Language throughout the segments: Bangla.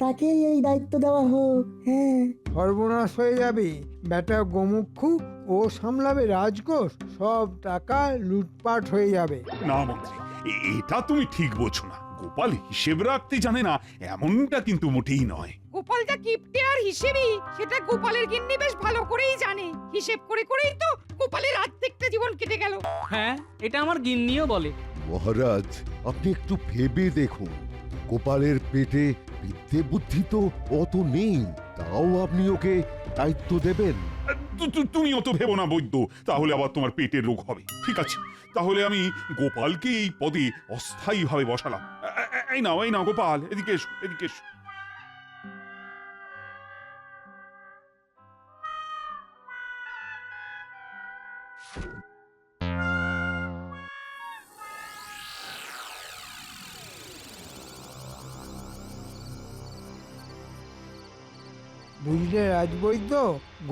তাকেই এই দায়িত্ব দেওয়া হোক। হ্যাঁ, সর্বনাশ হয়ে যাবে। বেটা গোমুখু ও সামলাবে রাজকোষ, সব টাকা লুটপাট হয়ে যাবে। না মন্ত্রী, এটা তুমি ঠিক বলছো না। গোপাল হিসেব রাখতে জানে না এমনটা কিন্তু মোটেই নয়। গোপাল যা কিপটে আর হিসেবি সেটা গোপালের গিন্নি বেশ ভালো করেই জানে। হিসেব করে করেই তো গোপালের আর্ধেকটা জীবন কেটে গেল। হ্যাঁ, এটা আমার গিন্নিও বলে। মহারাজ, আপনি একটু ভেবে দেখুন, গোপালের পেটে বিদ্যে বুদ্ধি তো অত নেই, তাও আপনি ওকে দায়িত্ব দেবেন? তুমি অত ভেবো না বৈদ্য, তাহলে আবার তোমার পেটের রোগ হবে। ঠিক আছে, তাহলে আমি গোপালকে এই পদে অস্থায়ীভাবে বসালাম। এই নাও গোপাল, এদিকে এসো, এদিকে এসো। বুঝলে রাজবৈদ্য,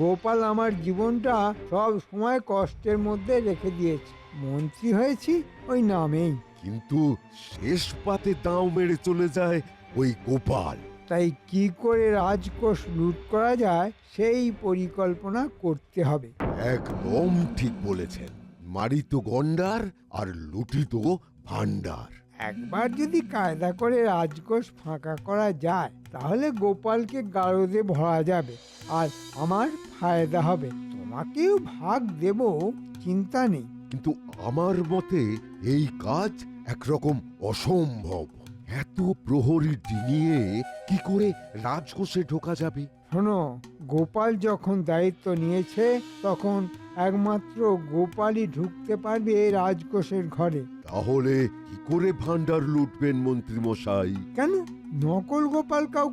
গোপাল আমার জীবনটা সব সময় কষ্টের মধ্যে রেখে দিয়েছে। মন্ত্রী হয়েছি ওই নামেই। কিন্তু শেষ পাতে দাঁও মেরে চলে যায় ওই গোপাল। তাই কি করে রাজকোষ লুট করা যায় সেই পরিকল্পনা করতে হবে। একদম ঠিক বলেছেন, মারিত গন্ডার আর লুটিত ভান্ডার। একবার যদি কায়দা করে রাজকোষ ফাঁকা করা যায়, তাহলে গোপালকে গারদে ভরা যাবে আর আমার ফায়দা হবে। তোমাকেও ভাগ দেব, চিন্তা নেই। কিন্তু আমার মতে এই কাজ একরকম অসম্ভব। এত প্রহরী ডিঙিয়ে কি করে রাজকোষে ঢোকা যাবে? শোনো, গোপাল যখন দায়িত্ব নিয়েছে তখন একমাত্র গোপালই ঢুকতে পারবে রাজকোষের ঘরে। তাহলে কি করে ভান্ডার লুটবেন মন্ত্রী মশাই? কেন, নকল গোপাল কাউকে